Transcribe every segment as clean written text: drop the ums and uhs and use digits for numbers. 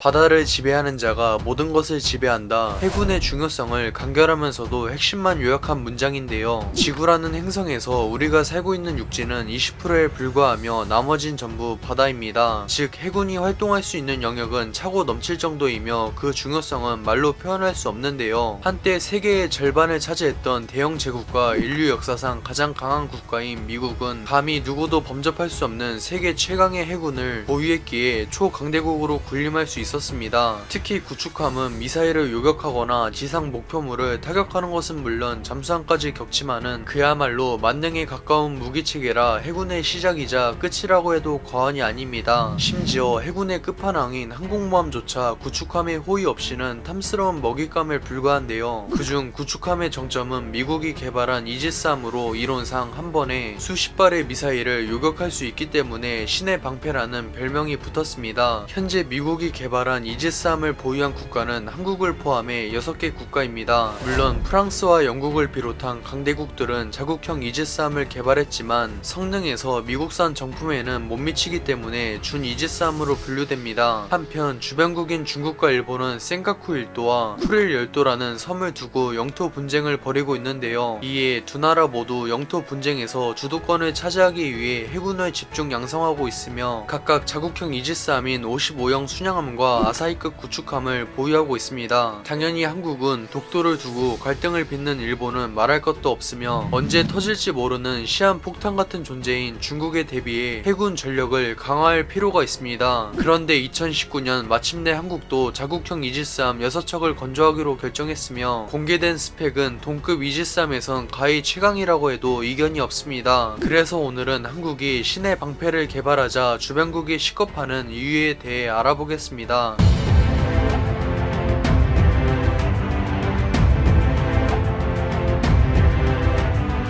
바다를 지배하는 자가 모든 것을 지배한다. 해군의 중요성을 간결하면서도 핵심만 요약한 문장인데요. 지구라는 행성에서 우리가 살고 있는 육지는 20%에 불과하며 나머진 전부 바다입니다. 즉 해군이 활동할 수 있는 영역은 차고 넘칠 정도이며 그 중요성은 말로 표현할 수 없는데요. 한때 세계의 절반을 차지했던 대영 제국과 인류 역사상 가장 강한 국가인 미국은 감히 누구도 범접할 수 없는 세계 최강의 해군을 보유했기에 초강대국으로 군림할 수 있었습니다. 특히 구축함은 미사일을 요격하거나 지상 목표물을 타격하는 것은 물론 잠수함까지 격침하는 그야말로 만능에 가까운 무기체계라 해군의 시작이자 끝이라고 해도 과언이 아닙니다. 심지어 해군의 끝판왕인 항공모함조차 구축함의 호의 없이는 탐스러운 먹잇감에 불과한데요. 그중 구축함의 정점은 미국이 개발한 이지스함으로 이론상 한 번에 수십 발의 미사일을 요격할 수 있기 때문에 신의 방패라는 별명이 붙었습니다. 현재 미국이 개발한 이지스함을 보유한 국가는 한국을 포함해 6개 국가입니다. 물론 프랑스와 영국을 비롯한 강대국들은 자국형 이지스함을 개발했지만 성능에서 미국산 정품에는 못 미치기 때문에 준 이지스함으로 분류됩니다. 한편 주변국인 중국과 일본은 센카쿠 일도와 쿠릴 열도라는 섬을 두고 영토 분쟁을 벌이고 있는데요. 이에 두 나라 모두 영토 분쟁에서 주도권을 차지하기 위해 해군을 집중 양성하고 있으며 각각 자국형 이지스함인 55형 순양함과 아사히급 구축함을 보유하고 있습니다. 당연히 한국은 독도를 두고 갈등을 빚는 일본은 말할 것도 없으며 언제 터질지 모르는 시한폭탄 같은 존재인 중국에 대비해 해군 전력을 강화할 필요가 있습니다. 그런데 2019년 마침내 한국도 자국형 이지스함 6척을 건조하기로 결정했으며 공개된 스펙은 동급 이지스함에선 가히 최강이라고 해도 이견이 없습니다. 그래서 오늘은 한국이 신의 방패를 개발하자 주변국이 식겁하는 이유에 대해 알아보겠습니다.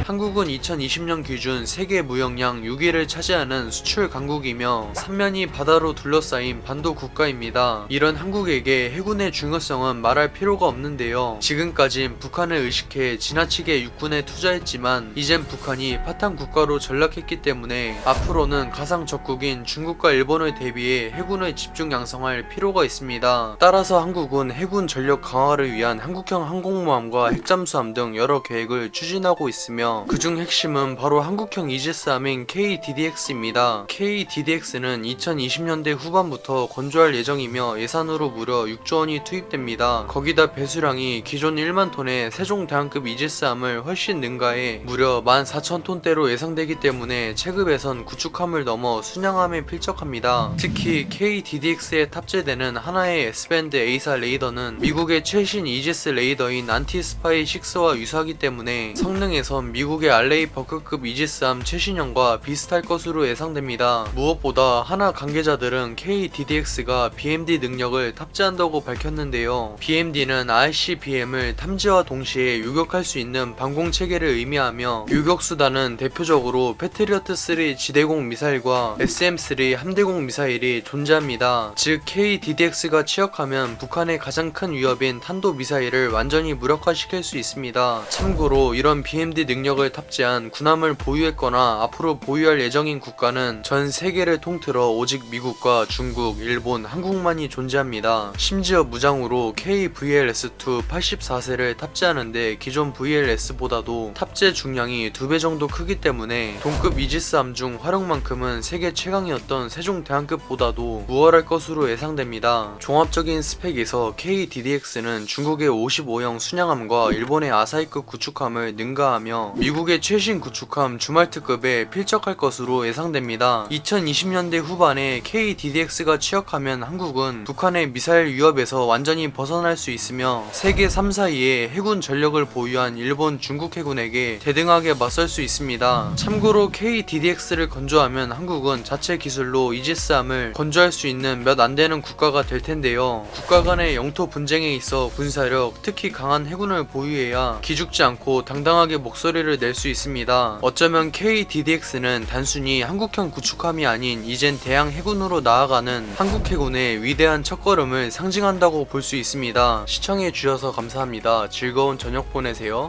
한국은 2020년 기준 세계 무역량 6위를 차지하는 수출 강국이며 삼면이 바다로 둘러싸인 반도 국가입니다. 이런 한국에게 해군의 중요성은 말할 필요가 없는데요. 지금까진 북한을 의식해 지나치게 육군에 투자했지만 이젠 북한이 파탄 국가로 전락했기 때문에 앞으로는 가상 적국인 중국과 일본을 대비해 해군을 집중 양성할 필요가 있습니다. 따라서 한국은 해군 전력 강화를 위한 한국형 항공모함과 핵잠수함 등 여러 계획을 추진하고 있으며 그중 핵심은 바로 한국형 이지스함인 KDDX입니다. KDDX는 2020년대 후반부터 건조할 예정이며 예산으로 무려 6조 원이 투입됩니다. 거기다 배수량이 기존 1만 톤의 세종대왕급 이지스함을 훨씬 능가해 무려 14,000톤대로 예상되기 때문에 체급에선 구축함을 넘어 순양함에 필적합니다. 특히 KDDX에 탑재되는 하나의 S밴드 A사 레이더는 미국의 최신 이지스 레이더인 안티스파이 6와 유사하기 때문에 성능에선 미국의 알레이 버크급 이지스함 최신형과 비슷할 것으로 예상됩니다. 무엇보다 하나 관계자들은 KDDX가 BMD 능력을 탑재한다고 밝혔는데요. BMD는 ICBM을 탐지와 동시에 요격할 수 있는 방공체계를 의미하며 요격수단은 대표적으로 패트리어트3 지대공 미사일과 SM3 함대공 미사일이 존재합니다. 즉 KDDX가 취역하면 북한의 가장 큰 위협인 탄도미사일을 완전히 무력화시킬 수 있습니다. 참고로 이런 BMD 능력을 탑재한 군함을 보유했거나 앞으로 보유할 예정인 국가는 전 세계를 통틀어 오직 미국과 중국, 일본, 한국만이 존재합니다. 심지어 무장으로 KVLS-2 84세를 탑재하는데 기존 VLS보다도 탑재 중량이 2배 정도 크기 때문에 동급 이지스함 중 활용만큼은 세계 최강이었던 세종대왕급보다도 우월할 것으로 예상됩니다. 종합적인 스펙에서 KDDX는 중국의 55형 순양함과 일본의 아사히급 구축함을 능가하며 미국의 최신 구축함 주말트급에 필적할 것으로 예상됩니다. 2020년대 후반에 KDDX가 취역하면 한국은 북한의 미사일 위협에서 완전히 벗어날 수 있으며 세계 3, 4위의 해군 전력을 보유한 일본, 중국 해군에게 대등하게 맞설 수 있습니다. 참고로 KDDX를 건조하면 한국은 자체 기술로 이지스함을 건조할 수 있는 몇 안되는 국가가 될 텐데요. 국가 간의 영토 분쟁에 있어 군사력, 특히 강한 해군을 보유해야 기죽지 않고 당당하게 목소리를 낼 수 있습니다. 어쩌면 KDDX는 단순히 한국형 구축함이 아닌 이젠 대양 해군으로 나아가는 한국 해군의 위대한 첫걸음을 상징한다고 볼 수 있습니다. 시청해주셔서 감사합니다. 즐거운 저녁 보내세요.